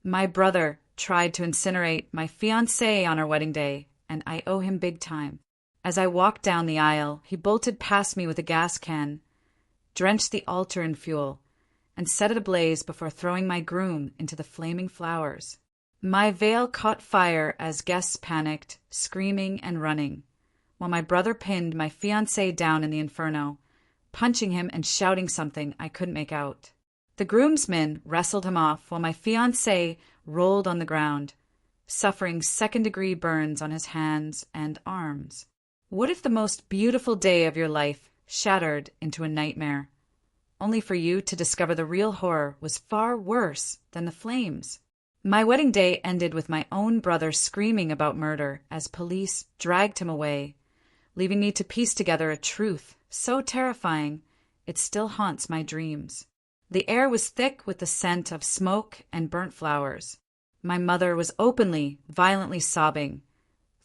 My brother tried to incinerate my fiance on our wedding day, and I owe him big time. As I walked down the aisle, he bolted past me with a gas can, drenched the altar in fuel, and set it ablaze before throwing my groom into the flaming flowers. My veil caught fire as guests panicked, screaming and running, while my brother pinned my fiancé down in the inferno, punching him and shouting something I couldn't make out. The groomsman wrestled him off while my fiancé rolled on the ground, suffering second-degree burns on his hands and arms. What if the most beautiful day of your life shattered into a nightmare, only for you to discover the real horror was far worse than the flames? My wedding day ended with my own brother screaming about murder as police dragged him away, leaving me to piece together a truth so terrifying it still haunts my dreams. The air was thick with the scent of smoke and burnt flowers. My mother was openly, violently sobbing,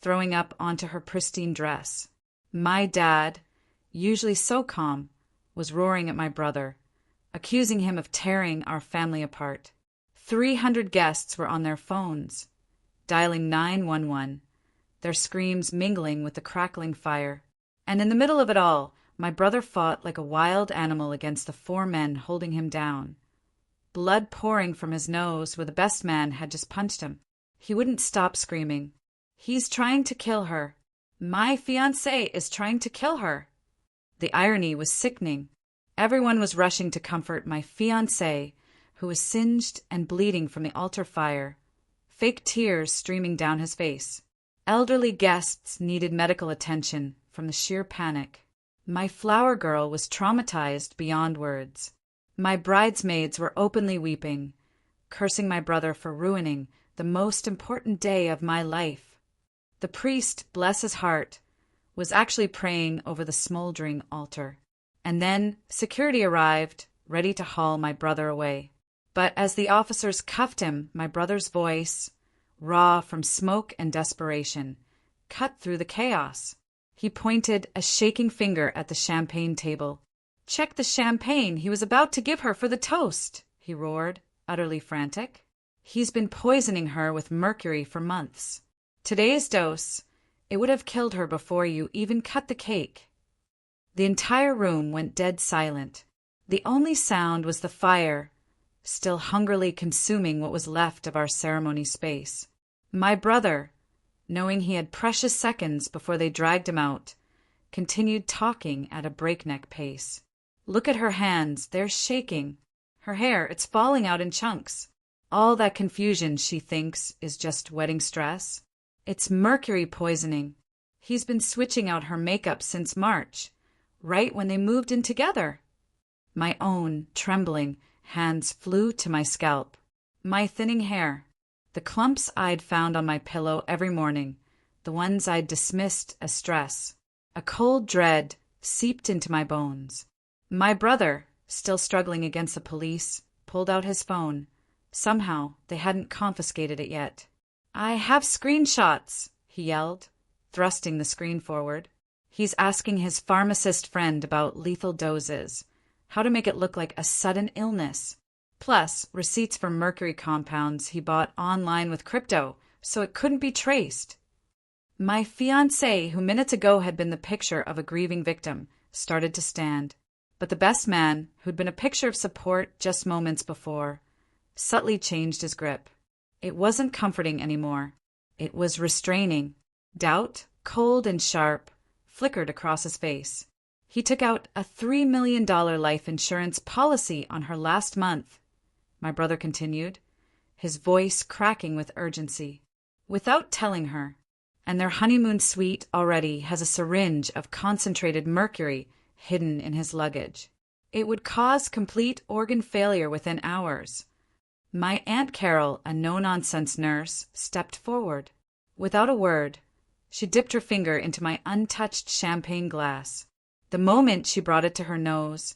throwing up onto her pristine dress. My dad, usually so calm, was roaring at my brother, accusing him of tearing our family apart. 300 guests were on their phones, dialing 911, their screams mingling with the crackling fire. And in the middle of it all, my brother fought like a wild animal against the 4 men holding him down, blood pouring from his nose where the best man had just punched him. He wouldn't stop screaming. "He's trying to kill her. My fiancé is trying to kill her." The irony was sickening. Everyone was rushing to comfort my fiancé, who was singed and bleeding from the altar fire, fake tears streaming down his face. Elderly guests needed medical attention from the sheer panic. My flower girl was traumatized beyond words. My bridesmaids were openly weeping, cursing my brother for ruining the most important day of my life. The priest, bless his heart, was actually praying over the smoldering altar. And then security arrived, ready to haul my brother away. But as the officers cuffed him, my brother's voice, raw from smoke and desperation, cut through the chaos. He pointed a shaking finger at the champagne table. "Check the champagne he was about to give her for the toast," he roared, utterly frantic. "He's been poisoning her with mercury for months. Today's dose, it would have killed her before you even cut the cake." The entire room went dead silent. The only sound was the fire, still hungrily consuming what was left of our ceremony space. My brother, knowing he had precious seconds before they dragged him out, continued talking at a breakneck pace. "Look at her hands, they're shaking. Her hair, it's falling out in chunks. All that confusion, she thinks, is just wedding stress. It's mercury poisoning. He's been switching out her makeup since March, right when they moved in together." My own, trembling, hands flew to my scalp. My thinning hair, the clumps I'd found on my pillow every morning, the ones I'd dismissed as stress. A cold dread seeped into my bones. My brother, still struggling against the police, pulled out his phone. Somehow they hadn't confiscated it yet. "I have screenshots," he yelled, thrusting the screen forward. He's asking his pharmacist friend about lethal doses, how to make it look like a sudden illness. Plus, receipts for mercury compounds he bought online with crypto, so it couldn't be traced. My fiancé, who minutes ago had been the picture of a grieving victim, started to stand. But the best man, who'd been a picture of support just moments before, subtly changed his grip. It wasn't comforting anymore. It was restraining. Doubt, cold and sharp, flickered across his face. He took out a $3 million life insurance policy on her last month, my brother continued, his voice cracking with urgency. "Without telling her. And their honeymoon suite already has a syringe of concentrated mercury hidden in his luggage. It would cause complete organ failure within hours." My Aunt Carol, a no-nonsense nurse, stepped forward. Without a word, she dipped her finger into my untouched champagne glass. The moment she brought it to her nose,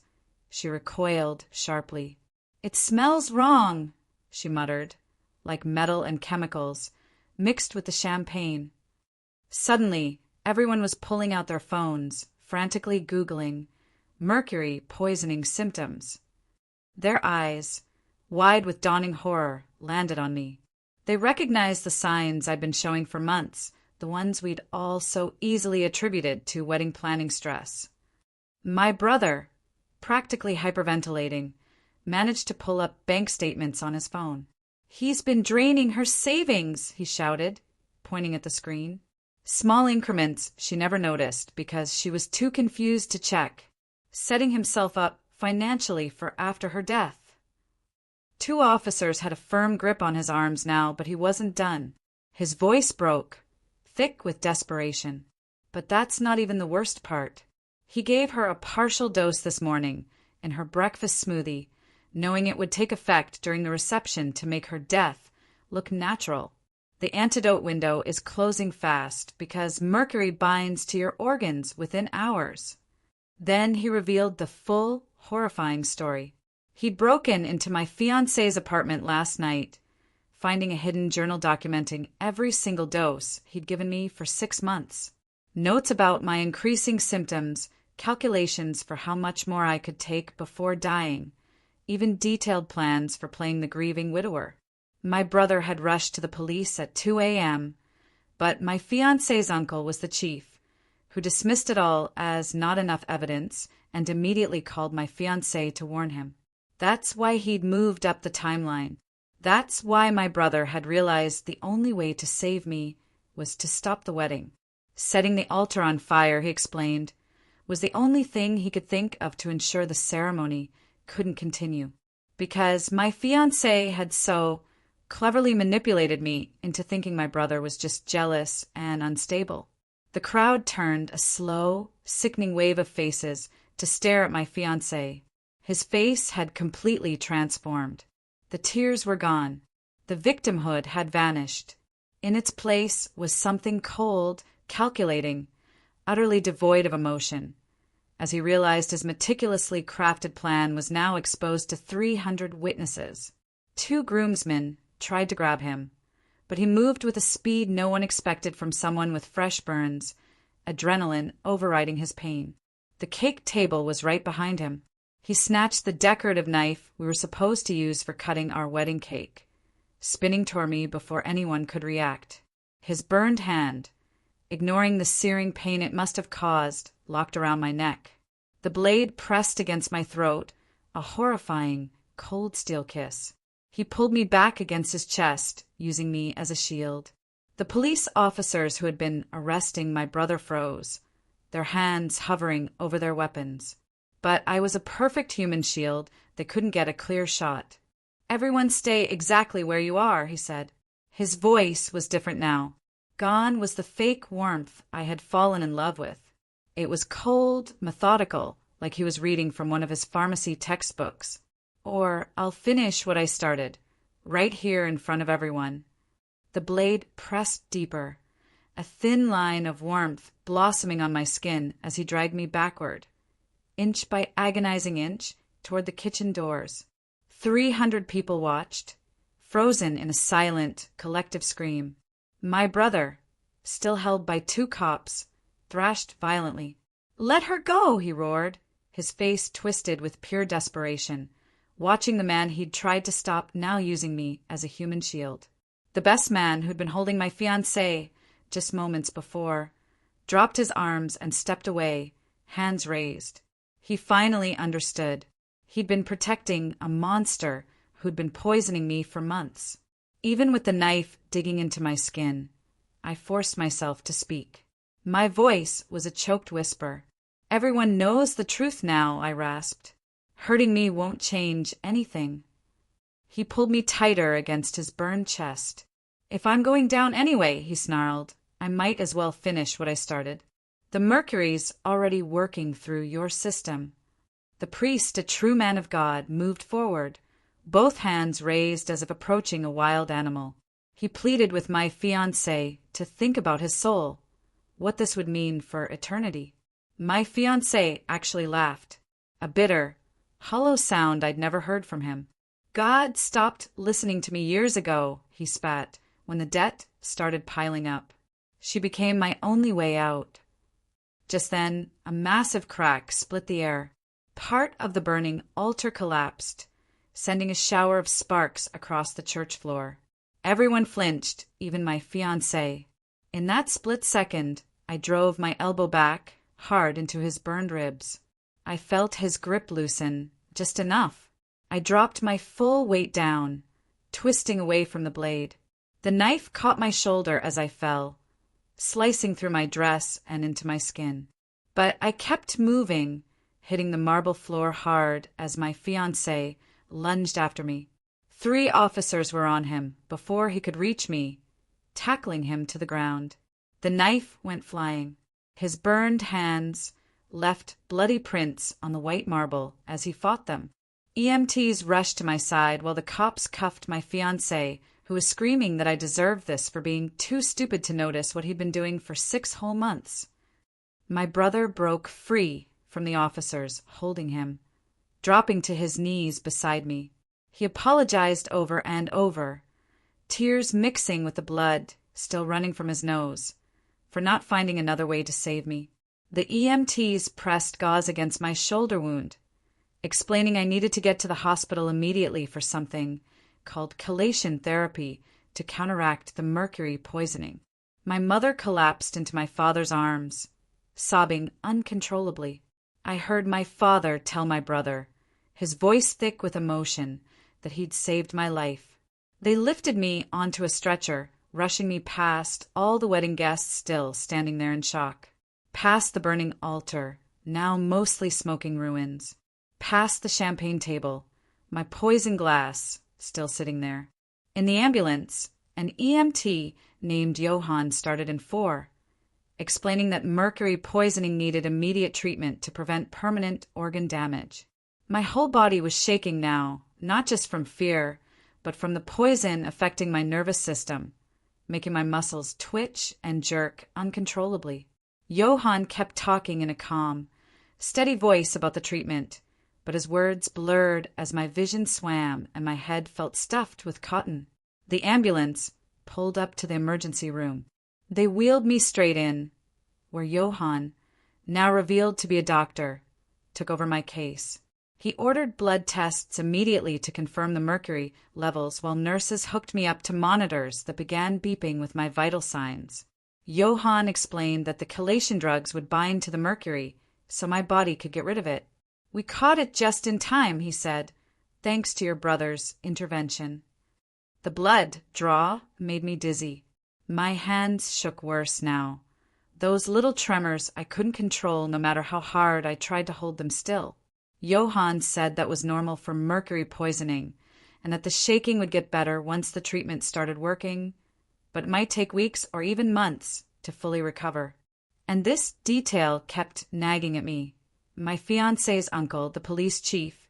she recoiled sharply. "It smells wrong," she muttered, like metal and chemicals, mixed with the champagne. Suddenly, everyone was pulling out their phones, frantically Googling mercury poisoning symptoms. Their eyes, wide with dawning horror, landed on me. They recognized the signs I'd been showing for months, the ones we'd all so easily attributed to wedding planning stress. My brother, practically hyperventilating, managed to pull up bank statements on his phone. "He's been draining her savings," he shouted, pointing at the screen. Small increments she never noticed because she was too confused to check, setting himself up financially for after her death. 2 officers had a firm grip on his arms now, but he wasn't done. His voice broke, thick with desperation. But that's not even the worst part. He gave her a partial dose this morning in her breakfast smoothie, knowing it would take effect during the reception to make her death look natural. The antidote window is closing fast because mercury binds to your organs within hours. Then he revealed the full, horrifying story. He'd broken into my fiance's apartment last night, finding a hidden journal documenting every single dose he'd given me for 6 months. Notes about my increasing symptoms, calculations for how much more I could take before dying, even detailed plans for playing the grieving widower. My brother had rushed to the police at 2 a.m., but my fiance's uncle was the chief, who dismissed it all as not enough evidence and immediately called my fiancé to warn him. That's why he'd moved up the timeline. That's why my brother had realized the only way to save me was to stop the wedding. Setting the altar on fire, he explained, was the only thing he could think of to ensure the ceremony couldn't continue. Because my fiancé had so cleverly manipulated me into thinking my brother was just jealous and unstable. The crowd turned a slow, sickening wave of faces to stare at my fiancé. His face had completely transformed. The tears were gone. The victimhood had vanished. In its place was something cold, calculating, utterly devoid of emotion, as he realized his meticulously crafted plan was now exposed to 300 witnesses. 2 groomsmen tried to grab him, but he moved with a speed no one expected from someone with fresh burns, adrenaline overriding his pain. The cake table was right behind him. He snatched the decorative knife we were supposed to use for cutting our wedding cake, spinning toward me before anyone could react. His burned hand, ignoring the searing pain it must have caused, locked around my neck. The blade pressed against my throat, a horrifying, cold steel kiss. He pulled me back against his chest, using me as a shield. The police officers who had been arresting my brother froze, their hands hovering over their weapons. But I was a perfect human shield. They couldn't get a clear shot. "Everyone stay exactly where you are," he said. His voice was different now. Gone was the fake warmth I had fallen in love with. It was cold, methodical, like he was reading from one of his pharmacy textbooks. Or I'll finish what I started, right here in front of everyone. The blade pressed deeper, a thin line of warmth blossoming on my skin as he dragged me backward, inch by agonizing inch, toward the kitchen doors. 300 people watched, frozen in a silent, collective scream. My brother, still held by 2 cops, thrashed violently. "Let her go!" he roared, his face twisted with pure desperation, watching the man he'd tried to stop now using me as a human shield. The best man, who'd been holding my fiancée just moments before, dropped his arms and stepped away, hands raised. He finally understood. He'd been protecting a monster who'd been poisoning me for months. Even with the knife digging into my skin, I forced myself to speak. My voice was a choked whisper. "Everyone knows the truth now," I rasped. "Hurting me won't change anything." He pulled me tighter against his burned chest. "If I'm going down anyway," he snarled, "I might as well finish what I started. The mercury's already working through your system." The priest, a true man of God, moved forward, both hands raised as if approaching a wild animal. He pleaded with my fiancé to think about his soul, what this would mean for eternity. My fiancé actually laughed, a bitter, hollow sound I'd never heard from him. "God stopped listening to me years ago," he spat, when the debt started piling up. She became my only way out. Just then, a massive crack split the air. Part of the burning altar collapsed, sending a shower of sparks across the church floor. Everyone flinched, even my fiance. In that split second, I drove my elbow back, hard into his burned ribs. I felt his grip loosen, just enough. I dropped my full weight down, twisting away from the blade. The knife caught my shoulder as I fell, slicing through my dress and into my skin. But I kept moving, hitting the marble floor hard as my fiancé lunged after me. 3 officers were on him before he could reach me, tackling him to the ground. The knife went flying. His burned hands left bloody prints on the white marble as he fought them. EMTs rushed to my side while the cops cuffed my fiancé, who was screaming that I deserved this for being too stupid to notice what he'd been doing for 6 whole months. My brother broke free from the officers holding him, dropping to his knees beside me. He apologized over and over, tears mixing with the blood still running from his nose, for not finding another way to save me. The EMTs pressed gauze against my shoulder wound, explaining I needed to get to the hospital immediately for something called chelation therapy to counteract the mercury poisoning. My mother collapsed into my father's arms, sobbing uncontrollably. I heard my father tell my brother, his voice thick with emotion, that he'd saved my life. They lifted me onto a stretcher, rushing me past all the wedding guests still standing there in shock, past the burning altar, now mostly smoking ruins, past the champagne table, my poison glass still sitting there. In the ambulance, an EMT named Johann started in 4, explaining that mercury poisoning needed immediate treatment to prevent permanent organ damage. My whole body was shaking now, not just from fear, but from the poison affecting my nervous system, making my muscles twitch and jerk uncontrollably. Johann kept talking in a calm, steady voice about the treatment, but his words blurred as my vision swam and my head felt stuffed with cotton. The ambulance pulled up to the emergency room. They wheeled me straight in, where Johann, now revealed to be a doctor, took over my case. He ordered blood tests immediately to confirm the mercury levels while nurses hooked me up to monitors that began beeping with my vital signs. Johann explained that the chelation drugs would bind to the mercury so my body could get rid of it. "We caught it just in time," he said, "thanks to your brother's intervention." The blood draw made me dizzy. My hands shook worse now. Those little tremors I couldn't control no matter how hard I tried to hold them still. Johann said that was normal for mercury poisoning, and that the shaking would get better once the treatment started working, but it might take weeks or even months to fully recover. And this detail kept nagging at me. My fiancé's uncle, the police chief,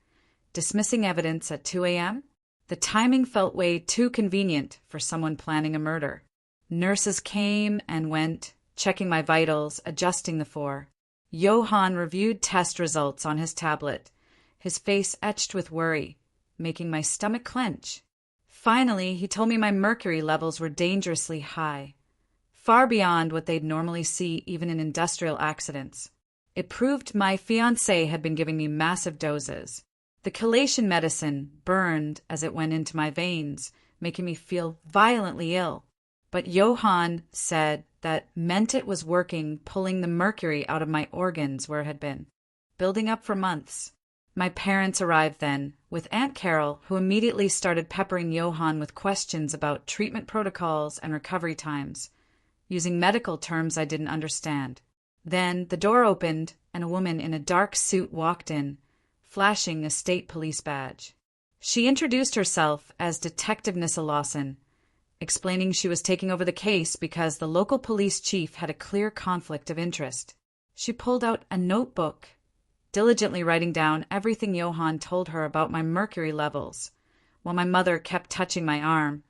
dismissing evidence at 2 a.m.? The timing felt way too convenient for someone planning a murder. Nurses came and went, checking my vitals, adjusting the 4. Johann reviewed test results on his tablet, his face etched with worry, making my stomach clench. Finally, he told me my mercury levels were dangerously high, far beyond what they'd normally see even in industrial accidents. It proved my fiancé had been giving me massive doses. The chelation medicine burned as it went into my veins, making me feel violently ill. But Johann said that meant it was working, pulling the mercury out of my organs where it had been, building up for months. My parents arrived then, with Aunt Carol, who immediately started peppering Johann with questions about treatment protocols and recovery times, using medical terms I didn't understand. Then the door opened, and a woman in a dark suit walked in, flashing a state police badge. She introduced herself as Detective Nissa Lawson, explaining she was taking over the case because the local police chief had a clear conflict of interest. She pulled out a notebook, diligently writing down everything Johann told her about my mercury levels, while my mother kept touching my arm,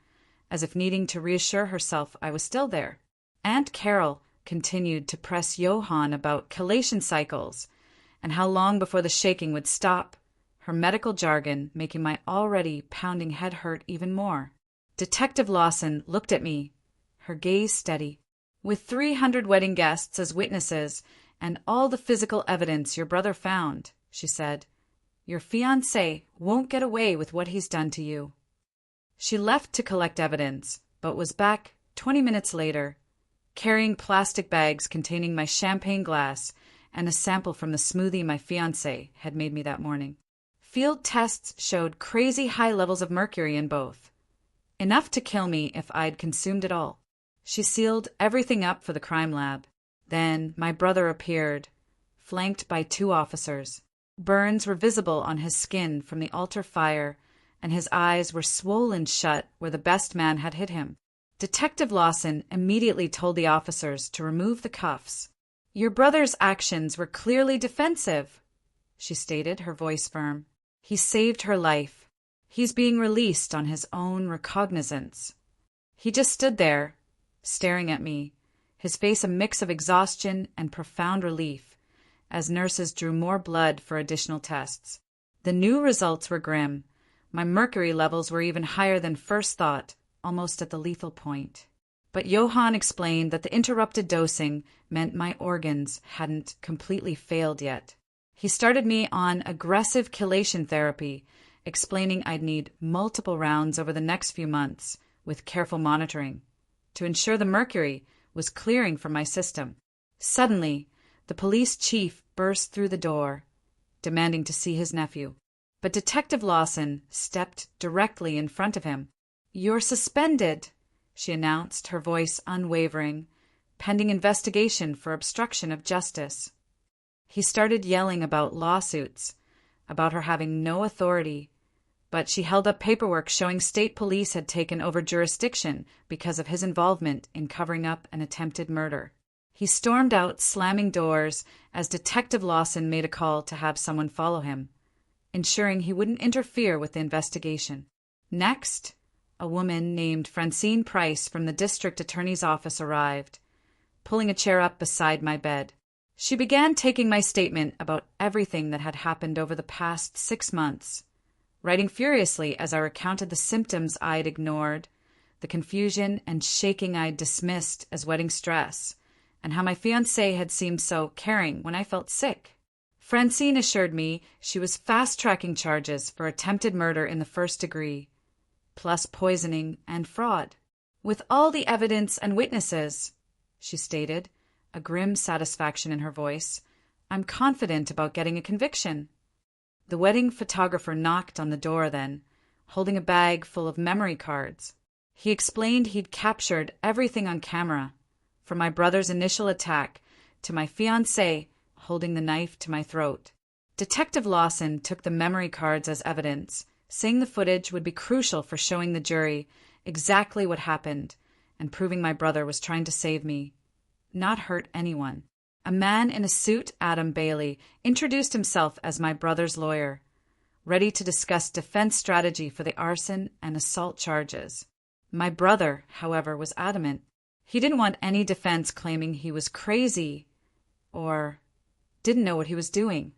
as if needing to reassure herself I was still there. Aunt Carol continued to press Johann about chelation cycles and how long before the shaking would stop, her medical jargon making my already pounding head hurt even more. Detective Lawson looked at me, her gaze steady. "With 300 wedding guests as witnesses and all the physical evidence your brother found," she said, Your fiancé won't get away with what he's done to you." She left to collect evidence, but was back 20 minutes later, carrying plastic bags containing my champagne glass and a sample from the smoothie my fiancé had made me that morning. Field tests showed crazy high levels of mercury in both, enough to kill me if I'd consumed it all. She sealed everything up for the crime lab. Then my brother appeared, flanked by 2 officers. Burns were visible on his skin from the altar fire, and his eyes were swollen shut where the best man had hit him. Detective Lawson immediately told the officers to remove the cuffs. "Your brother's actions were clearly defensive," she stated, her voice firm. "He saved her life. He's being released on his own recognizance." He just stood there, staring at me, his face a mix of exhaustion and profound relief, as nurses drew more blood for additional tests. The new results were grim. My mercury levels were even higher than first thought, almost at the lethal point. But Johann explained that the interrupted dosing meant my organs hadn't completely failed yet. He started me on aggressive chelation therapy, explaining I'd need multiple rounds over the next few months, with careful monitoring, to ensure the mercury was clearing from my system. Suddenly, the police chief burst through the door, demanding to see his nephew. But Detective Lawson stepped directly in front of him. "You're suspended," she announced, her voice unwavering, "pending investigation for obstruction of justice." He started yelling about lawsuits, about her having no authority, but she held up paperwork showing state police had taken over jurisdiction because of his involvement in covering up an attempted murder. He stormed out, slamming doors, as Detective Lawson made a call to have someone follow him, ensuring he wouldn't interfere with the investigation. Next, a woman named Francine Price from the district attorney's office arrived, pulling a chair up beside my bed. She began taking my statement about everything that had happened over the past 6 months, writing furiously as I recounted the symptoms I'd ignored, the confusion and shaking I'd dismissed as wedding stress, and how my fiancé had seemed so caring when I felt sick. Francine assured me she was fast-tracking charges for attempted murder in the 1st degree, plus poisoning and fraud. "With all the evidence and witnesses," she stated, a grim satisfaction in her voice, "I'm confident about getting a conviction." The wedding photographer knocked on the door then, holding a bag full of memory cards. He explained he'd captured everything on camera, from my brother's initial attack to my fiancé holding the knife to my throat. Detective Lawson took the memory cards as evidence, saying the footage would be crucial for showing the jury exactly what happened and proving my brother was trying to save me, not hurt anyone. A man in a suit, Adam Bailey, introduced himself as my brother's lawyer, ready to discuss defense strategy for the arson and assault charges. My brother, however, was adamant. He didn't want any defense claiming he was crazy or didn't know what he was doing.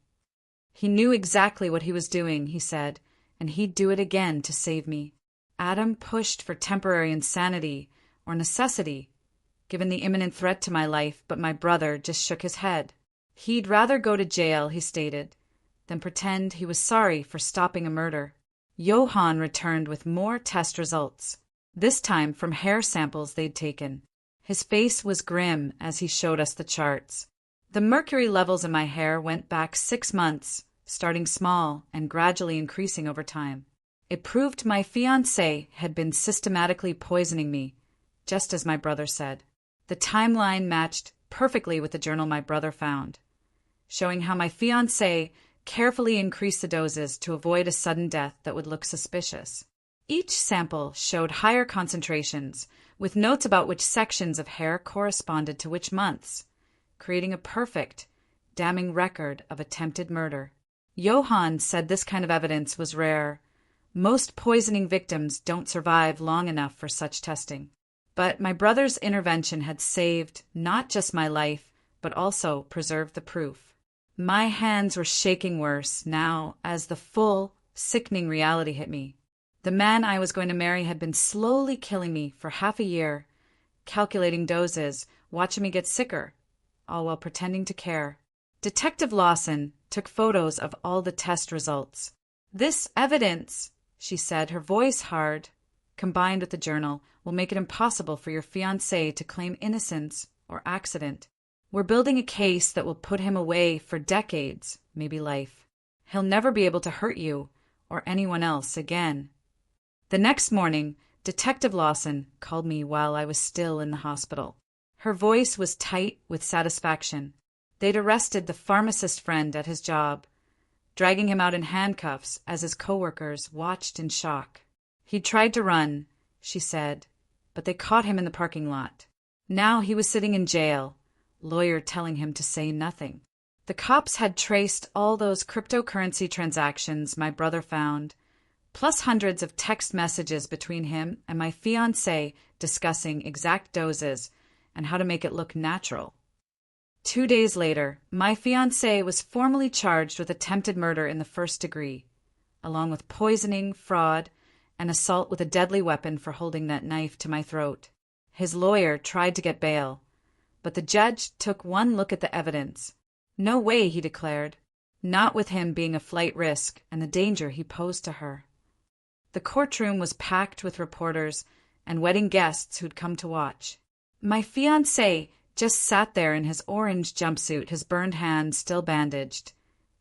He knew exactly what he was doing, he said, and he'd do it again to save me. Adam pushed for temporary insanity or necessity, given the imminent threat to my life, but my brother just shook his head. He'd rather go to jail, he stated, than pretend he was sorry for stopping a murder. Johann returned with more test results, this time from hair samples they'd taken. His face was grim as he showed us the charts. The mercury levels in my hair went back 6 months, starting small and gradually increasing over time. It proved my fiancé had been systematically poisoning me, just as my brother said. The timeline matched perfectly with the journal my brother found, showing how my fiancé carefully increased the doses to avoid a sudden death that would look suspicious. Each sample showed higher concentrations, with notes about which sections of hair corresponded to which months, creating a perfect, damning record of attempted murder. Johann said this kind of evidence was rare. Most poisoning victims don't survive long enough for such testing. But my brother's intervention had saved not just my life, but also preserved the proof. My hands were shaking worse now as the full, sickening reality hit me. The man I was going to marry had been slowly killing me for half a year, calculating doses, watching me get sicker, all while pretending to care. Detective Lawson took photos of all the test results. "This evidence," she said, her voice hard, "combined with the journal, will make it impossible for your fiancé to claim innocence or accident. We're building a case that will put him away for decades, maybe life. He'll never be able to hurt you or anyone else again." The next morning, Detective Lawson called me while I was still in the hospital. Her voice was tight with satisfaction. They'd arrested the pharmacist friend at his job, dragging him out in handcuffs as his coworkers watched in shock. "He'd tried to run," she said, "but they caught him in the parking lot. Now he was sitting in jail, lawyer telling him to say nothing. The cops had traced all those cryptocurrency transactions my brother found, plus hundreds of text messages between him and my fiancé discussing exact doses and how to make it look natural." 2 days later, my fiancé was formally charged with attempted murder in the first degree, along with poisoning, fraud, and assault with a deadly weapon for holding that knife to my throat. His lawyer tried to get bail, but the judge took one look at the evidence. "No way," he declared, "not with him being a flight risk and the danger he posed to her." The courtroom was packed with reporters and wedding guests who'd come to watch. My fiancé just sat there in his orange jumpsuit, his burned hand still bandaged,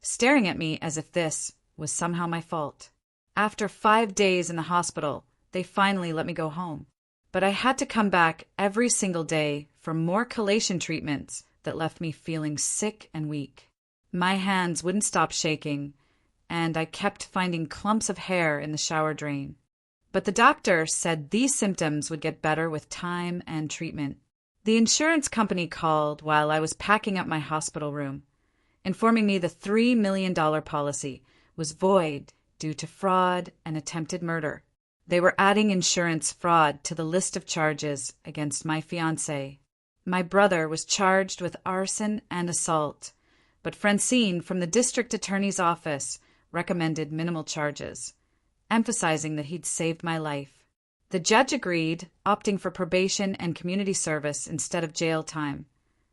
staring at me as if this was somehow my fault. After 5 days in the hospital, they finally let me go home. But I had to come back every single day for more chelation treatments that left me feeling sick and weak. My hands wouldn't stop shaking, and I kept finding clumps of hair in the shower drain. But the doctor said these symptoms would get better with time and treatment. The insurance company called while I was packing up my hospital room, informing me the $3 million policy was void due to fraud and attempted murder. They were adding insurance fraud to the list of charges against my fiancé. My brother was charged with arson and assault, but Francine from the district attorney's office recommended minimal charges, emphasizing that he'd saved my life. The judge agreed, opting for probation and community service instead of jail time,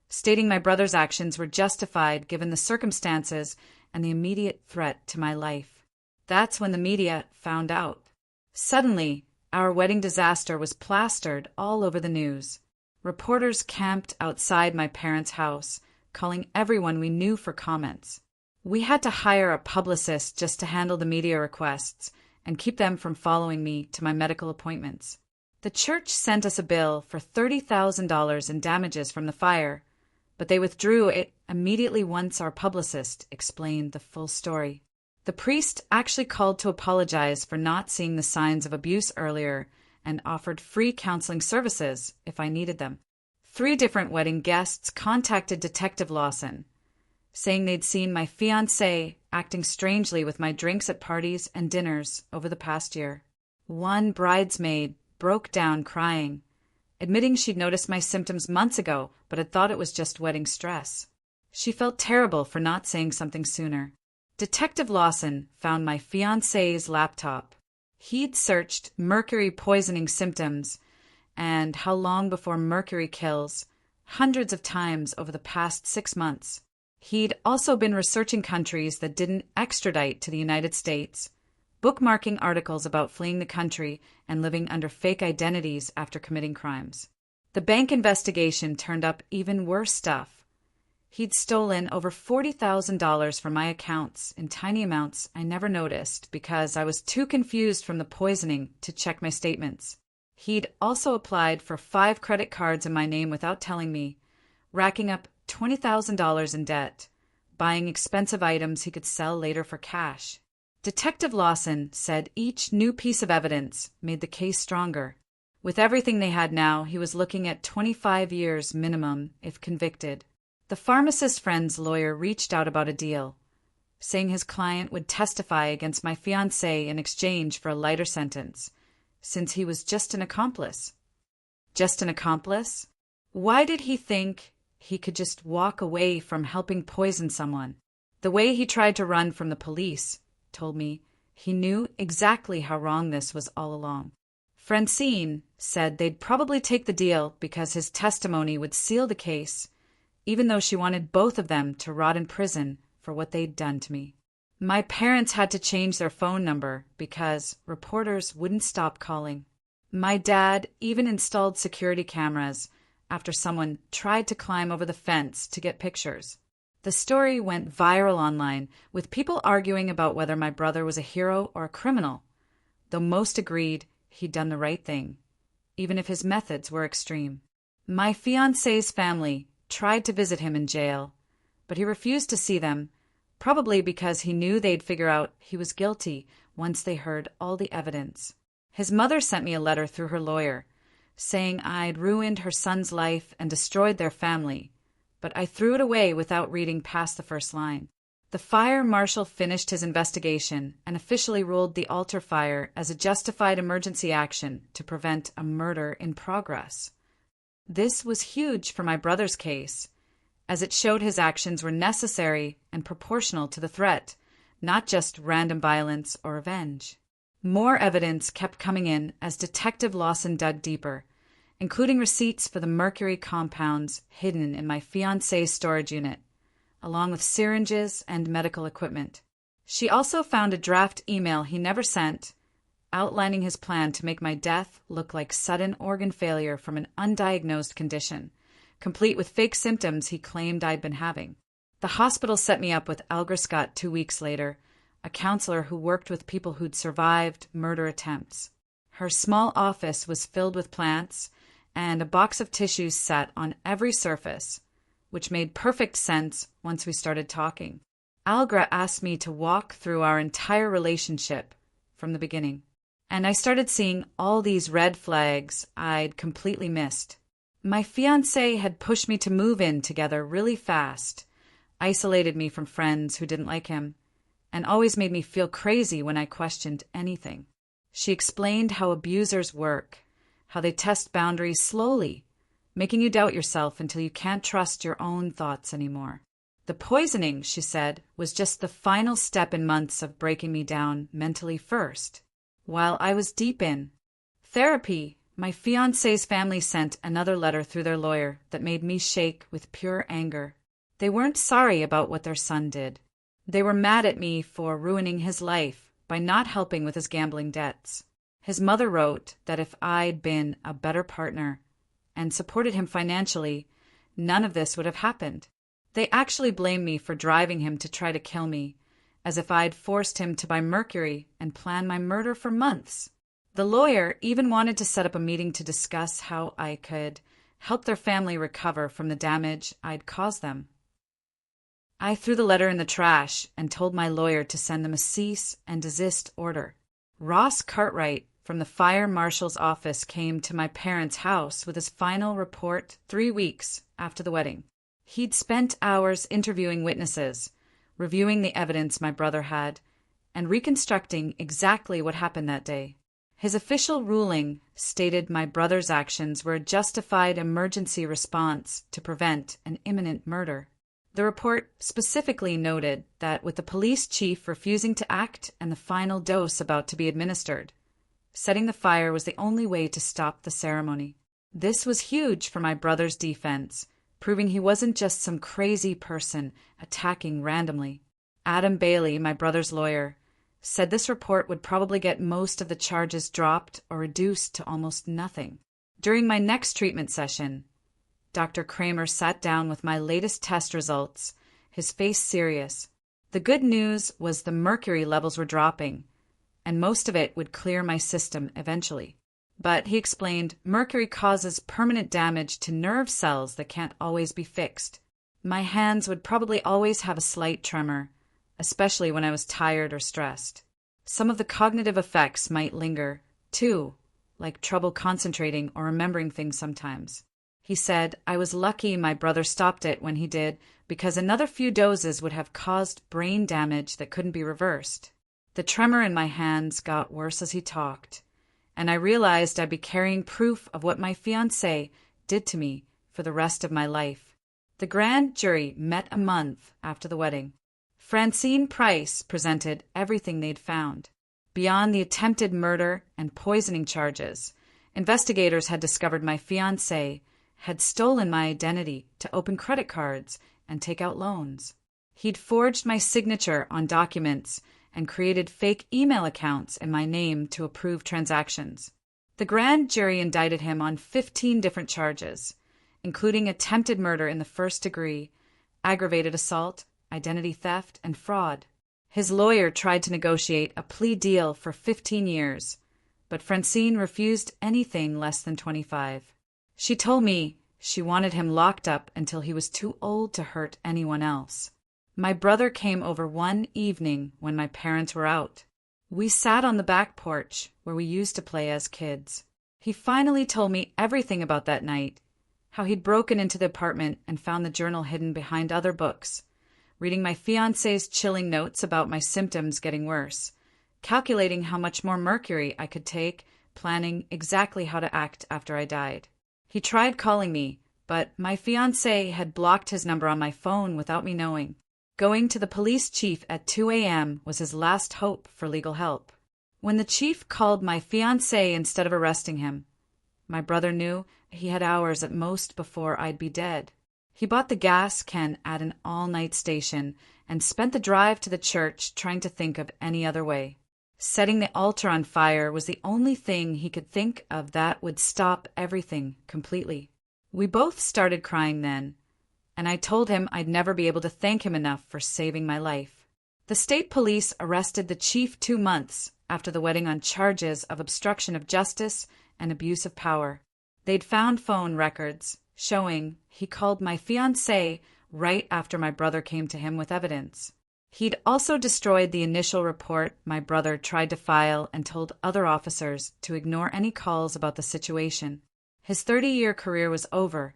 stating my brother's actions were justified given the circumstances and the immediate threat to my life. That's when the media found out. Suddenly, our wedding disaster was plastered all over the news. Reporters camped outside my parents' house, calling everyone we knew for comments. We had to hire a publicist just to handle the media requests and keep them from following me to my medical appointments. The church sent us a bill for $30,000 in damages from the fire, but they withdrew it immediately once our publicist explained the full story. The priest actually called to apologize for not seeing the signs of abuse earlier and offered free counseling services if I needed them. 3 different wedding guests contacted Detective Lawson, saying they'd seen my fiancé acting strangely with my drinks at parties and dinners over the past year. One bridesmaid broke down crying, admitting she'd noticed my symptoms months ago but had thought it was just wedding stress. She felt terrible for not saying something sooner. Detective Lawson found my fiancé's laptop. He'd searched mercury poisoning symptoms and how long before mercury kills hundreds of times over the past 6 months. He'd also been researching countries that didn't extradite to the United States, bookmarking articles about fleeing the country and living under fake identities after committing crimes. The bank investigation turned up even worse stuff. He'd stolen over $40,000 from my accounts in tiny amounts I never noticed because I was too confused from the poisoning to check my statements. He'd also applied for 5 credit cards in my name without telling me, racking up $20,000 in debt, buying expensive items he could sell later for cash. Detective Lawson said each new piece of evidence made the case stronger. With everything they had now, he was looking at 25 years minimum if convicted. The pharmacist friend's lawyer reached out about a deal, saying his client would testify against my fiancé in exchange for a lighter sentence, since he was just an accomplice. Just an accomplice? Why did he think he could just walk away from helping poison someone? The way he tried to run from the police told me he knew exactly how wrong this was all along. Francine said they'd probably take the deal because his testimony would seal the case even though she wanted both of them to rot in prison for what they'd done to me. My parents had to change their phone number because reporters wouldn't stop calling. My dad even installed security cameras after someone tried to climb over the fence to get pictures. The story went viral online, with people arguing about whether my brother was a hero or a criminal, though most agreed he'd done the right thing, even if his methods were extreme. My fiance's family tried to visit him in jail, but he refused to see them, probably because he knew they'd figure out he was guilty once they heard all the evidence. His mother sent me a letter through her lawyer, saying I'd ruined her son's life and destroyed their family, but I threw it away without reading past the first line. The fire marshal finished his investigation and officially ruled the altar fire as a justified emergency action to prevent a murder in progress. This was huge for my brother's case, as it showed his actions were necessary and proportional to the threat, not just random violence or revenge. More evidence kept coming in as Detective Lawson dug deeper, including receipts for the mercury compounds hidden in my fiance's storage unit, along with syringes and medical equipment. She also found a draft email he never sent, outlining his plan to make my death look like sudden organ failure from an undiagnosed condition, complete with fake symptoms he claimed I'd been having. The hospital set me up with Alger Scott 2 weeks later, a counselor who worked with people who'd survived murder attempts. Her small office was filled with plants, and a box of tissues sat on every surface, which made perfect sense once we started talking. Algra asked me to walk through our entire relationship from the beginning, and I started seeing all these red flags I'd completely missed. My fiancé had pushed me to move in together really fast, isolated me from friends who didn't like him, and always made me feel crazy when I questioned anything. She explained how abusers work, how they test boundaries slowly, making you doubt yourself until you can't trust your own thoughts anymore. The poisoning, she said, was just the final step in months of breaking me down mentally first. While I was deep in therapy, my fiancé's family sent another letter through their lawyer that made me shake with pure anger. They weren't sorry about what their son did. They were mad at me for ruining his life by not helping with his gambling debts. His mother wrote that if I'd been a better partner and supported him financially, none of this would have happened. They actually blamed me for driving him to try to kill me, as if I'd forced him to buy mercury and plan my murder for months. The lawyer even wanted to set up a meeting to discuss how I could help their family recover from the damage I'd caused them. I threw the letter in the trash and told my lawyer to send them a cease and desist order. Ross Cartwright from the fire marshal's office came to my parents' house with his final report 3 weeks after the wedding. He'd spent hours interviewing witnesses, reviewing the evidence my brother had, and reconstructing exactly what happened that day. His official ruling stated my brother's actions were a justified emergency response to prevent an imminent murder. The report specifically noted that with the police chief refusing to act and the final dose about to be administered, setting the fire was the only way to stop the ceremony. This was huge for my brother's defense, proving he wasn't just some crazy person attacking randomly. Adam Bailey, my brother's lawyer, said this report would probably get most of the charges dropped or reduced to almost nothing. During my next treatment session, Dr. Kramer sat down with my latest test results, his face serious. The good news was the mercury levels were dropping, and most of it would clear my system eventually. But he explained mercury causes permanent damage to nerve cells that can't always be fixed. My hands would probably always have a slight tremor, especially when I was tired or stressed. Some of the cognitive effects might linger, too, like trouble concentrating or remembering things sometimes. He said I was lucky my brother stopped it when he did, because another few doses would have caused brain damage that couldn't be reversed. The tremor in my hands got worse as he talked, and I realized I'd be carrying proof of what my fiancé did to me for the rest of my life. The grand jury met a month after the wedding. Francine Price presented everything they'd found. Beyond the attempted murder and poisoning charges, investigators had discovered my fiancé had stolen my identity to open credit cards and take out loans. He'd forged my signature on documents and created fake email accounts in my name to approve transactions. The grand jury indicted him on 15 different charges, including attempted murder in the first degree, aggravated assault, identity theft, and fraud. His lawyer tried to negotiate a plea deal for 15 years, but Francine refused anything less than 25. She told me she wanted him locked up until he was too old to hurt anyone else. My brother came over one evening when my parents were out. We sat on the back porch where we used to play as kids. He finally told me everything about that night, how he'd broken into the apartment and found the journal hidden behind other books, reading my fiance's chilling notes about my symptoms getting worse, calculating how much more mercury I could take, planning exactly how to act after I died. He tried calling me, but my fiance had blocked his number on my phone without me knowing. Going to the police chief at 2 a.m. was his last hope for legal help. When the chief called my fiance instead of arresting him, my brother knew he had hours at most before I'd be dead. He bought the gas can at an all-night station and spent the drive to the church trying to think of any other way. Setting the altar on fire was the only thing he could think of that would stop everything completely. We both started crying then, and I told him I'd never be able to thank him enough for saving my life. The state police arrested the chief 2 months after the wedding on charges of obstruction of justice and abuse of power. They'd found phone records showing he called my fiancée right after my brother came to him with evidence. He'd also destroyed the initial report my brother tried to file and told other officers to ignore any calls about the situation. His 30-year career was over,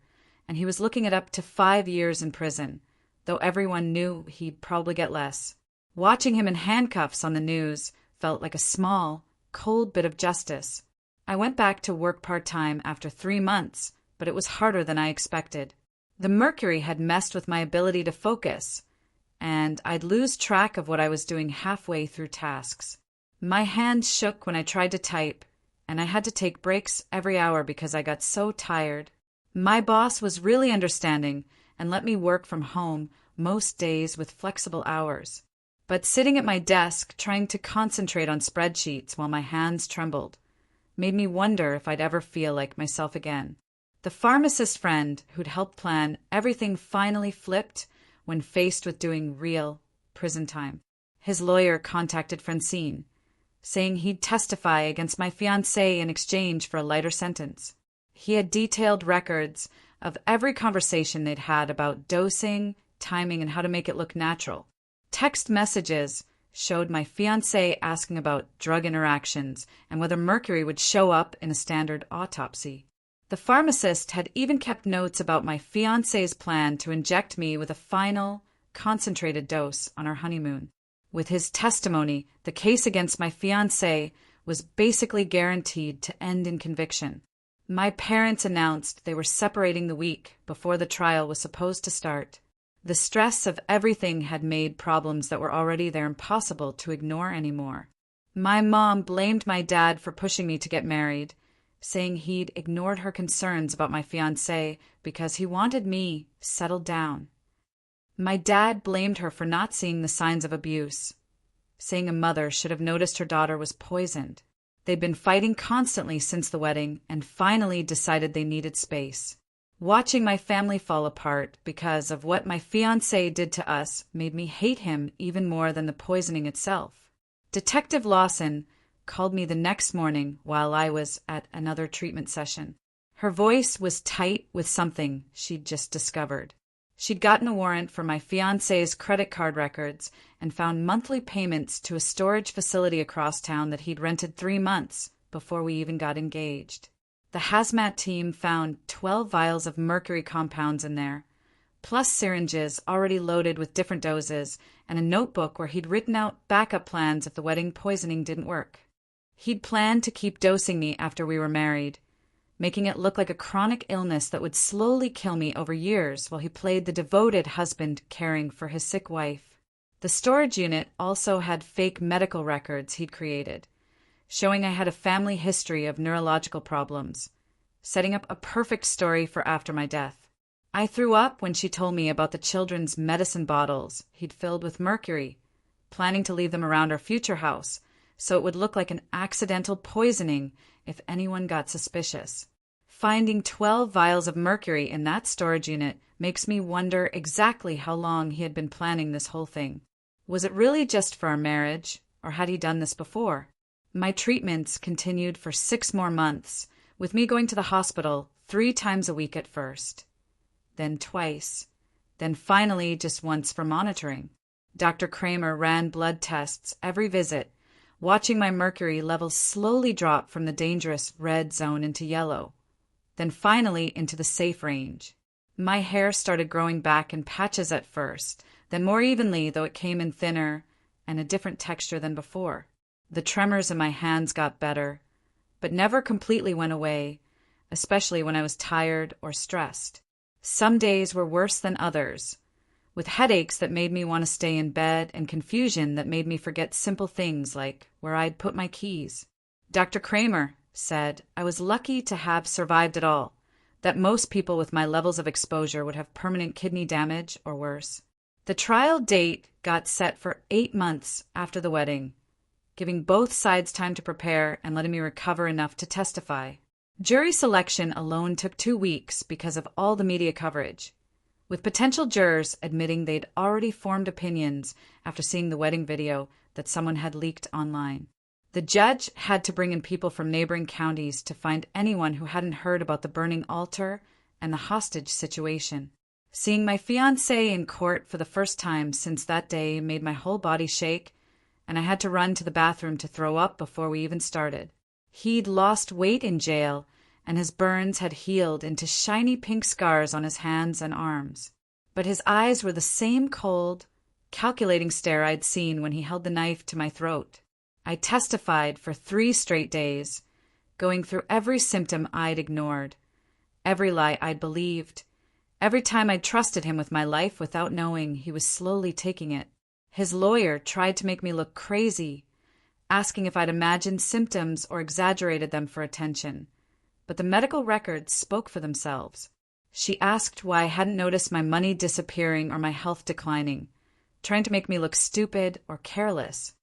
and he was looking at up to 5 years in prison, though everyone knew he'd probably get less. Watching him in handcuffs on the news felt like a small, cold bit of justice. I went back to work part-time after 3 months, but it was harder than I expected. The mercury had messed with my ability to focus, and I'd lose track of what I was doing halfway through tasks. My hands shook when I tried to type, and I had to take breaks every hour because I got so tired. My boss was really understanding and let me work from home most days with flexible hours. But sitting at my desk trying to concentrate on spreadsheets while my hands trembled made me wonder if I'd ever feel like myself again. The pharmacist friend who'd helped plan everything finally flipped when faced with doing real prison time. His lawyer contacted Francine, saying he'd testify against my fiancé in exchange for a lighter sentence. He had detailed records of every conversation they'd had about dosing, timing, and how to make it look natural. Text messages showed my fiancé asking about drug interactions and whether mercury would show up in a standard autopsy. The pharmacist had even kept notes about my fiancé's plan to inject me with a final, concentrated dose on our honeymoon. With his testimony, the case against my fiancé was basically guaranteed to end in conviction. My parents announced they were separating the week before the trial was supposed to start. The stress of everything had made problems that were already there impossible to ignore anymore. My mom blamed my dad for pushing me to get married, saying he'd ignored her concerns about my fiancé because he wanted me settled down. My dad blamed her for not seeing the signs of abuse, saying a mother should have noticed her daughter was poisoned. They'd been fighting constantly since the wedding and finally decided they needed space. Watching my family fall apart because of what my fiancé did to us made me hate him even more than the poisoning itself. Detective Lawson called me the next morning while I was at another treatment session. Her voice was tight with something she'd just discovered. She'd gotten a warrant for my fiancé's credit card records and found monthly payments to a storage facility across town that he'd rented 3 months before we even got engaged. The hazmat team found 12 vials of mercury compounds in there, plus syringes already loaded with different doses and a notebook where he'd written out backup plans if the wedding poisoning didn't work. He'd planned to keep dosing me after we were married, making it look like a chronic illness that would slowly kill me over years while he played the devoted husband caring for his sick wife. The storage unit also had fake medical records he'd created, showing I had a family history of neurological problems, setting up a perfect story for after my death. I threw up when she told me about the children's medicine bottles he'd filled with mercury, planning to leave them around our future house, so it would look like an accidental poisoning if anyone got suspicious. Finding 12 vials of mercury in that storage unit makes me wonder exactly how long he had been planning this whole thing. Was it really just for our marriage, or had he done this before? My treatments continued for 6 more months, with me going to the hospital 3 times a week at first, then twice, then finally just once for monitoring. Dr. Kramer ran blood tests every visit, watching my mercury levels slowly drop from the dangerous red zone into yellow, then finally into the safe range. My hair started growing back in patches at first, then more evenly, though it came in thinner and a different texture than before. The tremors in my hands got better, but never completely went away, especially when I was tired or stressed. Some days were worse than others, with headaches that made me want to stay in bed and confusion that made me forget simple things like where I'd put my keys. Dr. Kramer said I was lucky to have survived it all, that most people with my levels of exposure would have permanent kidney damage or worse. The trial date got set for 8 months after the wedding, giving both sides time to prepare and letting me recover enough to testify. Jury selection alone took 2 weeks because of all the media coverage, with potential jurors admitting they'd already formed opinions after seeing the wedding video that someone had leaked online. The judge had to bring in people from neighboring counties to find anyone who hadn't heard about the burning altar and the hostage situation. Seeing my fiance in court for the first time since that day made my whole body shake, and I had to run to the bathroom to throw up before we even started. He'd lost weight in jail, and his burns had healed into shiny pink scars on his hands and arms. But his eyes were the same cold, calculating stare I'd seen when he held the knife to my throat. I testified for 3 straight days, going through every symptom I'd ignored, every lie I'd believed, every time I'd trusted him with my life without knowing he was slowly taking it. His lawyer tried to make me look crazy, asking if I'd imagined symptoms or exaggerated them for attention, but the medical records spoke for themselves. She asked why I hadn't noticed my money disappearing or my health declining, trying to make me look stupid or careless.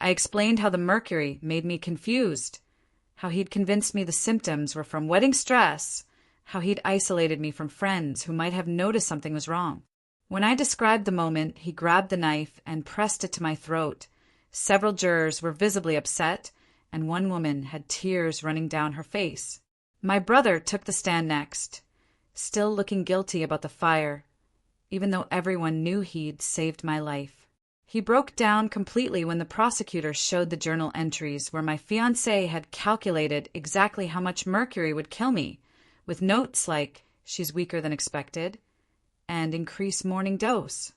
I explained how the mercury made me confused, how he'd convinced me the symptoms were from wedding stress, how he'd isolated me from friends who might have noticed something was wrong. When I described the moment, he grabbed the knife and pressed it to my throat. Several jurors were visibly upset, and one woman had tears running down her face. My brother took the stand next, still looking guilty about the fire, even though everyone knew he'd saved my life. He broke down completely when the prosecutor showed the journal entries where my fiancé had calculated exactly how much mercury would kill me, with notes like, "She's weaker than expected," and "increase morning dose."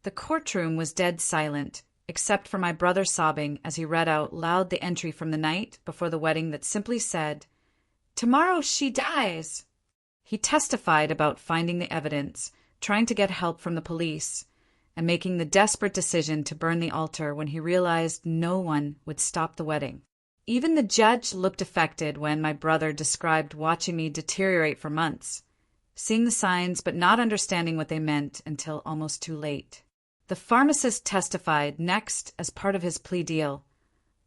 The courtroom was dead silent, except for my brother sobbing as he read out loud the entry from the night before the wedding that simply said, "Tomorrow she dies." He testified about finding the evidence, trying to get help from the police, and making the desperate decision to burn the altar when he realized no one would stop the wedding. Even the judge looked affected when my brother described watching me deteriorate for months, seeing the signs but not understanding what they meant until almost too late. The pharmacist testified next as part of his plea deal,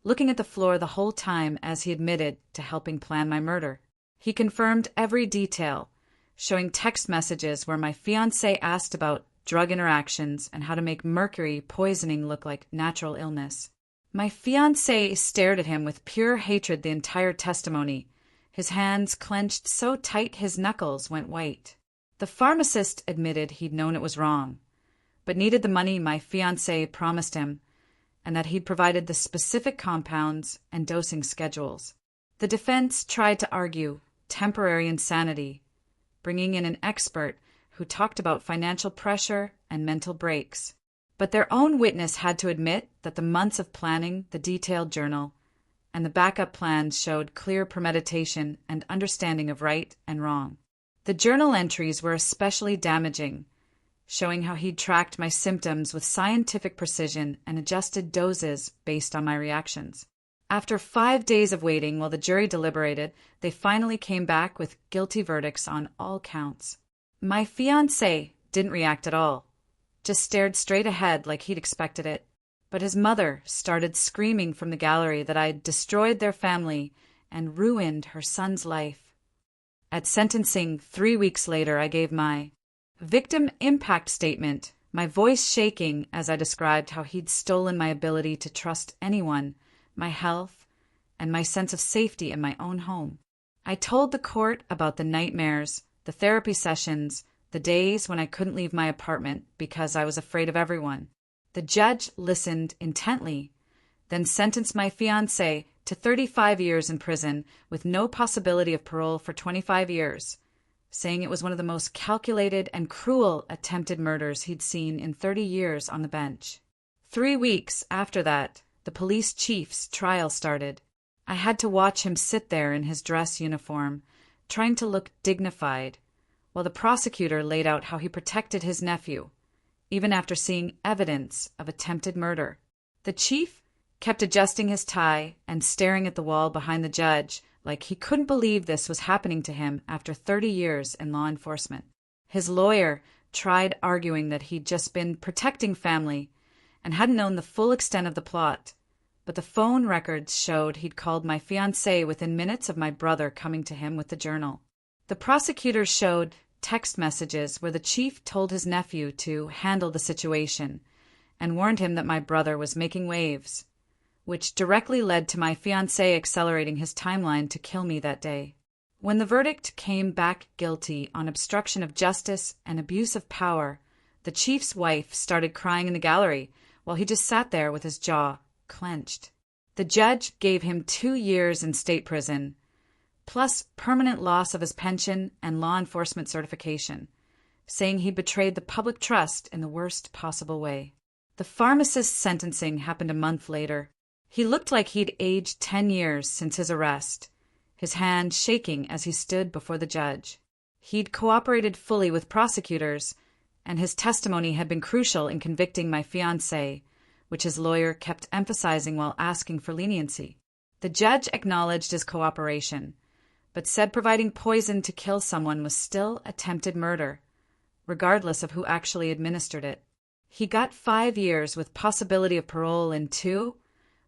looking at the floor the whole time as he admitted to helping plan my murder. He confirmed every detail, showing text messages where my fiancé asked about drug interactions and how to make mercury poisoning look like natural illness. My fiancé stared at him with pure hatred the entire testimony, his hands clenched so tight his knuckles went white. The pharmacist admitted he'd known it was wrong, but needed the money my fiancé promised him, and that he'd provided the specific compounds and dosing schedules. The defense tried to argue temporary insanity, bringing in an expert who talked about financial pressure and mental breaks. But their own witness had to admit that the months of planning the detailed journal and the backup plans showed clear premeditation and understanding of right and wrong. The journal entries were especially damaging, showing how he'd tracked my symptoms with scientific precision and adjusted doses based on my reactions. After 5 days of waiting while the jury deliberated, they finally came back with guilty verdicts on all counts. My fiance didn't react at all, just stared straight ahead like he'd expected it. But his mother started screaming from the gallery that I'd destroyed their family and ruined her son's life. At sentencing 3 weeks later, I gave my victim impact statement, my voice shaking as I described how he'd stolen my ability to trust anyone, my health, and my sense of safety in my own home. I told the court about the nightmares, the therapy sessions, the days when I couldn't leave my apartment because I was afraid of everyone. The judge listened intently, then sentenced my fiancé to 35 years in prison with no possibility of parole for 25 years, saying it was one of the most calculated and cruel attempted murders he'd seen in 30 years on the bench. 3 weeks after that, the police chief's trial started. I had to watch him sit there in his dress uniform, trying to look dignified, while the prosecutor laid out how he protected his nephew, even after seeing evidence of attempted murder. The chief kept adjusting his tie and staring at the wall behind the judge like he couldn't believe this was happening to him after 30 years in law enforcement. His lawyer tried arguing that he'd just been protecting family and hadn't known the full extent of the plot, but the phone records showed he'd called my fiancé within minutes of my brother coming to him with the journal. The prosecutors showed text messages where the chief told his nephew to handle the situation and warned him that my brother was making waves, which directly led to my fiancé accelerating his timeline to kill me that day. When the verdict came back guilty on obstruction of justice and abuse of power, the chief's wife started crying in the gallery while he just sat there with his jaw clenched. The judge gave him 2 years in state prison, plus permanent loss of his pension and law enforcement certification, saying he betrayed the public trust in the worst possible way. The pharmacist's sentencing happened a month later. He looked like he'd aged 10 years since his arrest, his hand shaking as he stood before the judge. He'd cooperated fully with prosecutors, and his testimony had been crucial in convicting my fiancé, which his lawyer kept emphasizing while asking for leniency. The judge acknowledged his cooperation, but said providing poison to kill someone was still attempted murder, regardless of who actually administered it. He got 5 years with possibility of parole in 2,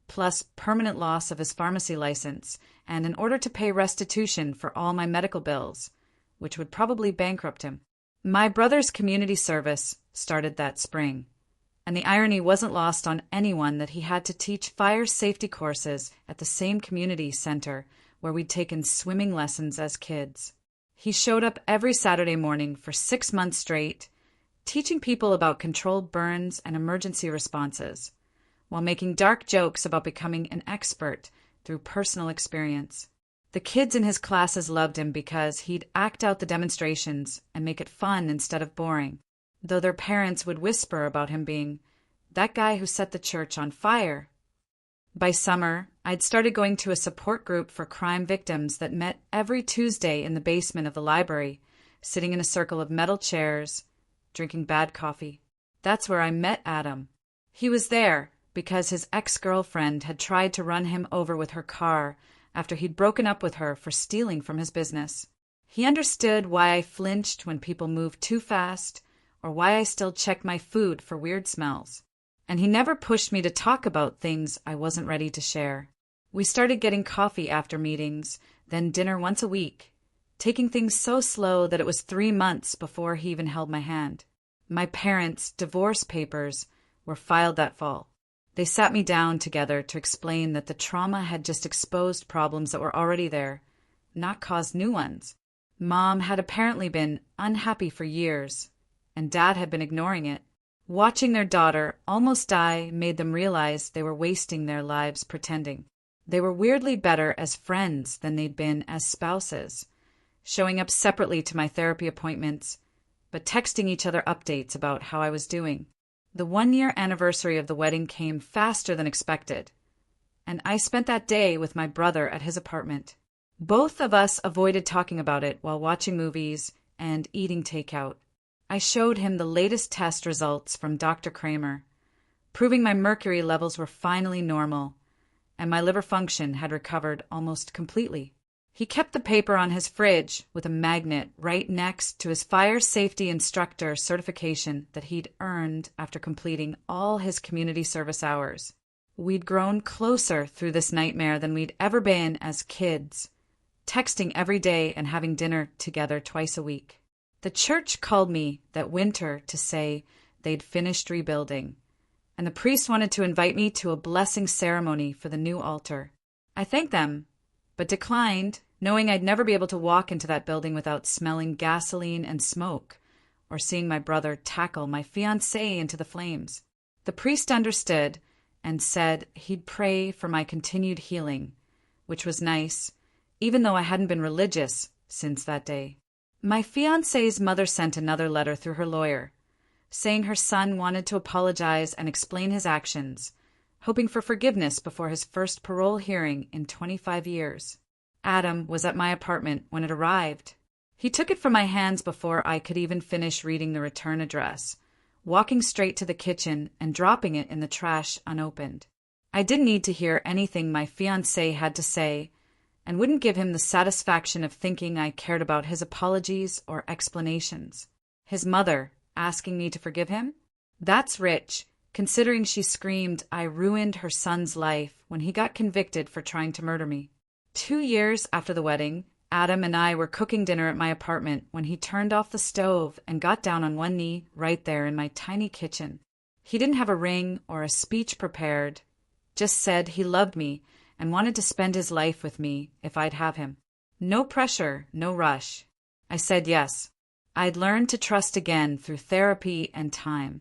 plus permanent loss of his pharmacy license, and in order to pay restitution for all my medical bills, which would probably bankrupt him. My brother's community service started that spring, and the irony wasn't lost on anyone that he had to teach fire safety courses at the same community center where we'd taken swimming lessons as kids. He showed up every Saturday morning for 6 months straight, teaching people about controlled burns and emergency responses, while making dark jokes about becoming an expert through personal experience. The kids in his classes loved him because he'd act out the demonstrations and make it fun instead of boring, though their parents would whisper about him being that guy who set the church on fire. By summer, I'd started going to a support group for crime victims that met every Tuesday in the basement of the library, sitting in a circle of metal chairs, drinking bad coffee. That's where I met Adam. He was there because his ex-girlfriend had tried to run him over with her car after he'd broken up with her for stealing from his business. He understood why I flinched when people moved too fast, or why I still checked my food for weird smells. And he never pushed me to talk about things I wasn't ready to share. We started getting coffee after meetings, then dinner once a week, taking things so slow that it was 3 months before he even held my hand. My parents' divorce papers were filed that fall. They sat me down together to explain that the trauma had just exposed problems that were already there, not caused new ones. Mom had apparently been unhappy for years, and Dad had been ignoring it. Watching their daughter almost die made them realize they were wasting their lives pretending. They were weirdly better as friends than they'd been as spouses, showing up separately to my therapy appointments, but texting each other updates about how I was doing. The 1-year anniversary of the wedding came faster than expected, and I spent that day with my brother at his apartment. Both of us avoided talking about it while watching movies and eating takeout. I showed him the latest test results from Dr. Kramer, proving my mercury levels were finally normal, and my liver function had recovered almost completely. He kept the paper on his fridge with a magnet right next to his fire safety instructor certification that he'd earned after completing all his community service hours. We'd grown closer through this nightmare than we'd ever been as kids, texting every day and having dinner together twice a week. The church called me that winter to say they'd finished rebuilding, and the priest wanted to invite me to a blessing ceremony for the new altar. I thanked them, but declined, knowing I'd never be able to walk into that building without smelling gasoline and smoke, or seeing my brother tackle my fiancé into the flames. The priest understood and said he'd pray for my continued healing, which was nice, even though I hadn't been religious since that day. My fiancé's mother sent another letter through her lawyer, saying her son wanted to apologize and explain his actions, hoping for forgiveness before his first parole hearing in 25 years. Adam was at my apartment when it arrived. He took it from my hands before I could even finish reading the return address, walking straight to the kitchen and dropping it in the trash unopened. I didn't need to hear anything my fiancé had to say, and wouldn't give him the satisfaction of thinking I cared about his apologies or explanations. His mother asking me to forgive him? That's rich, considering she screamed I ruined her son's life when he got convicted for trying to murder me. 2 years after the wedding, Adam and I were cooking dinner at my apartment when he turned off the stove and got down on one knee right there in my tiny kitchen. He didn't have a ring or a speech prepared, just said he loved me and wanted to spend his life with me if I'd have him. No pressure, no rush. I said yes. I'd learned to trust again through therapy and time,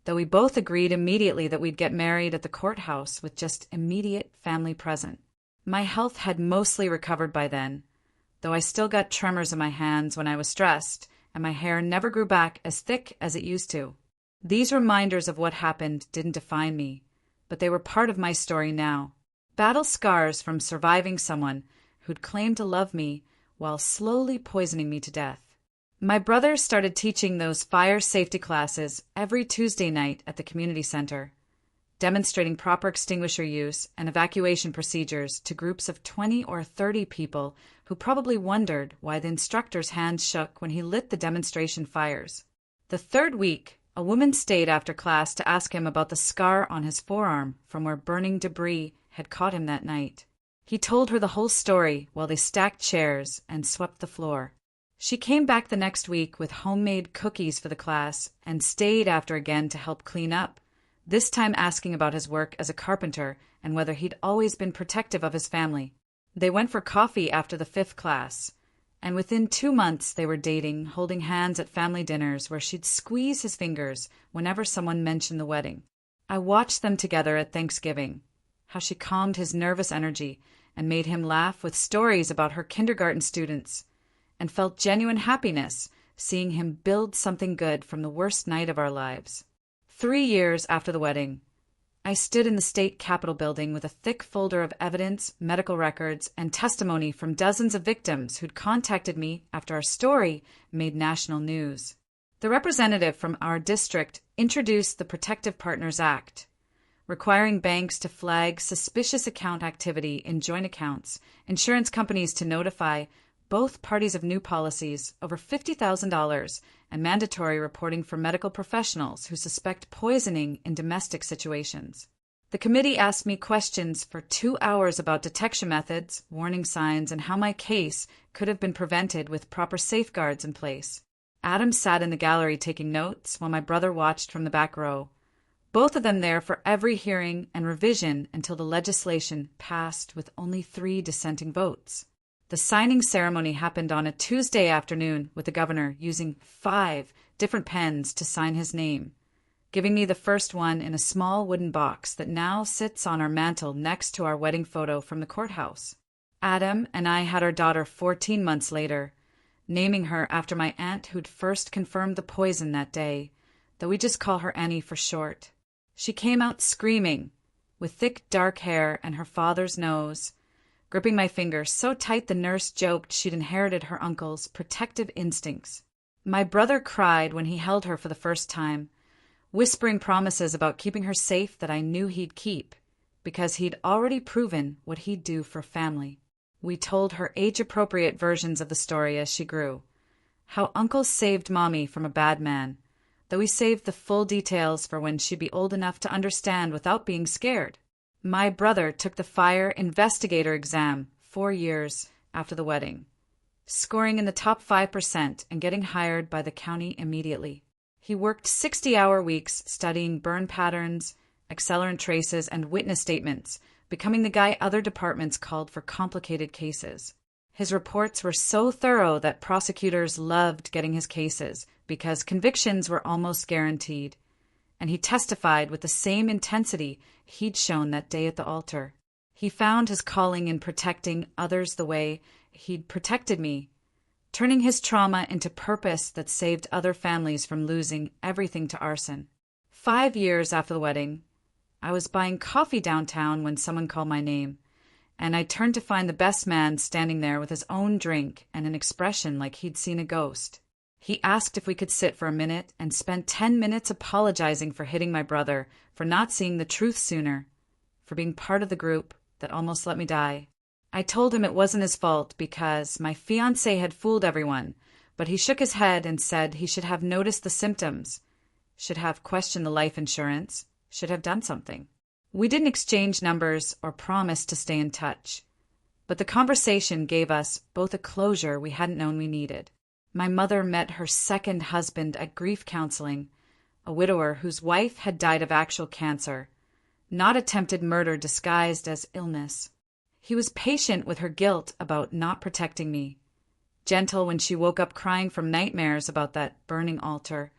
though we both agreed immediately that we'd get married at the courthouse with just immediate family present. My health had mostly recovered by then, though I still got tremors in my hands when I was stressed, and my hair never grew back as thick as it used to. These reminders of what happened didn't define me, but they were part of my story now. Battle scars from surviving someone who'd claimed to love me while slowly poisoning me to death. My brother started teaching those fire safety classes every Tuesday night at the community center, demonstrating proper extinguisher use and evacuation procedures to groups of 20 or 30 people who probably wondered why the instructor's hands shook when he lit the demonstration fires. The third week, a woman stayed after class to ask him about the scar on his forearm from where burning debris had caught him that night. He told her the whole story while they stacked chairs and swept the floor. She came back the next week with homemade cookies for the class and stayed after again to help clean up, this time asking about his work as a carpenter and whether he'd always been protective of his family. They went for coffee after the 5th class, and within 2 months they were dating, holding hands at family dinners where she'd squeeze his fingers whenever someone mentioned the wedding. I watched them together at Thanksgiving, how she calmed his nervous energy and made him laugh with stories about her kindergarten students, and felt genuine happiness seeing him build something good from the worst night of our lives. 3 years after the wedding, I stood in the state capitol building with a thick folder of evidence, medical records, and testimony from dozens of victims who'd contacted me after our story made national news. The representative from our district introduced the Protective Partners Act, requiring banks to flag suspicious account activity in joint accounts, insurance companies to notify both parties of new policies over $50,000, and mandatory reporting for medical professionals who suspect poisoning in domestic situations. The committee asked me questions for 2 hours about detection methods, warning signs, and how my case could have been prevented with proper safeguards in place. Adam sat in the gallery taking notes while my brother watched from the back row, both of them there for every hearing and revision until the legislation passed with only 3 dissenting votes. The signing ceremony happened on a Tuesday afternoon with the governor using 5 different pens to sign his name, giving me the first one in a small wooden box that now sits on our mantel next to our wedding photo from the courthouse. Adam and I had our daughter 14 months later, naming her after my aunt who'd first confirmed the poison that day, though we just call her Annie for short. She came out screaming, with thick dark hair and her father's nose, gripping my finger so tight the nurse joked she'd inherited her uncle's protective instincts. My brother cried when he held her for the first time, whispering promises about keeping her safe that I knew he'd keep, because he'd already proven what he'd do for family. We told her age-appropriate versions of the story as she grew. How Uncle saved Mommy from a bad man, though we saved the full details for when she'd be old enough to understand without being scared. My brother took the fire investigator exam 4 years after the wedding, scoring in the top 5% and getting hired by the county immediately. He worked 60-hour weeks studying burn patterns, accelerant traces, and witness statements, becoming the guy other departments called for complicated cases. His reports were so thorough that prosecutors loved getting his cases because convictions were almost guaranteed, and he testified with the same intensity he'd shown that day at the altar. He found his calling in protecting others the way he'd protected me, turning his trauma into purpose that saved other families from losing everything to arson. 5 years after the wedding, I was buying coffee downtown when someone called my name, and I turned to find the best man standing there with his own drink and an expression like he'd seen a ghost. He asked if we could sit for a minute and spent 10 minutes apologizing for hitting my brother, for not seeing the truth sooner, for being part of the group that almost let me die. I told him it wasn't his fault because my fiance had fooled everyone, but he shook his head and said he should have noticed the symptoms, should have questioned the life insurance, should have done something. We didn't exchange numbers or promise to stay in touch, but the conversation gave us both a closure we hadn't known we needed. My mother met her second husband at grief counseling, a widower whose wife had died of actual cancer, not attempted murder disguised as illness. He was patient with her guilt about not protecting me, gentle when she woke up crying from nightmares about that burning altar,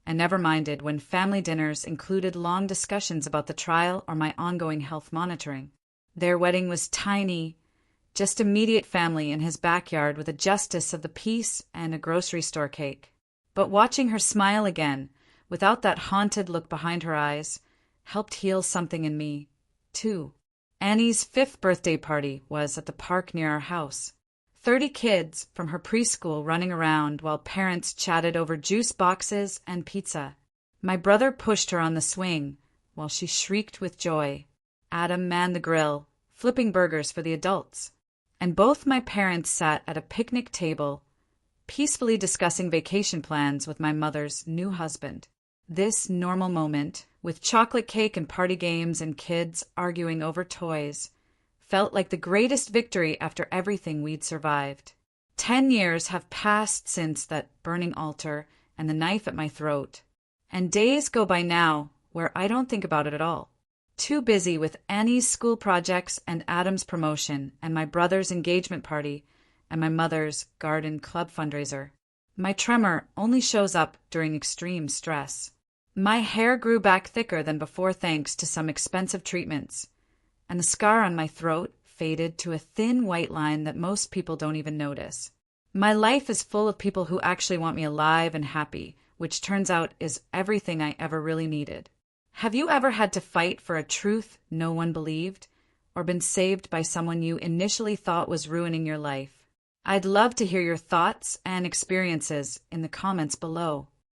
and never minded when family dinners included long discussions about the trial or my ongoing health monitoring. Their wedding was tiny, just immediate family in his backyard with a justice of the peace and a grocery store cake. But watching her smile again, without that haunted look behind her eyes, helped heal something in me, too. Annie's 5th birthday party was at the park near our house. 30 kids from her preschool running around while parents chatted over juice boxes and pizza. My brother pushed her on the swing while she shrieked with joy. Adam manned the grill, flipping burgers for the adults. And both my parents sat at a picnic table, peacefully discussing vacation plans with my mother's new husband. This normal moment, with chocolate cake and party games and kids arguing over toys, felt like the greatest victory after everything we'd survived. 10 years have passed since that burning altar and the knife at my throat, and days go by now where I don't think about it at all. Too busy with Annie's school projects and Adam's promotion and my brother's engagement party and my mother's garden club fundraiser. My tremor only shows up during extreme stress. My hair grew back thicker than before thanks to some expensive treatments, and the scar on my throat faded to a thin white line that most people don't even notice. My life is full of people who actually want me alive and happy, which turns out is everything I ever really needed. Have you ever had to fight for a truth no one believed, or been saved by someone you initially thought was ruining your life? I'd love to hear your thoughts and experiences in the comments below.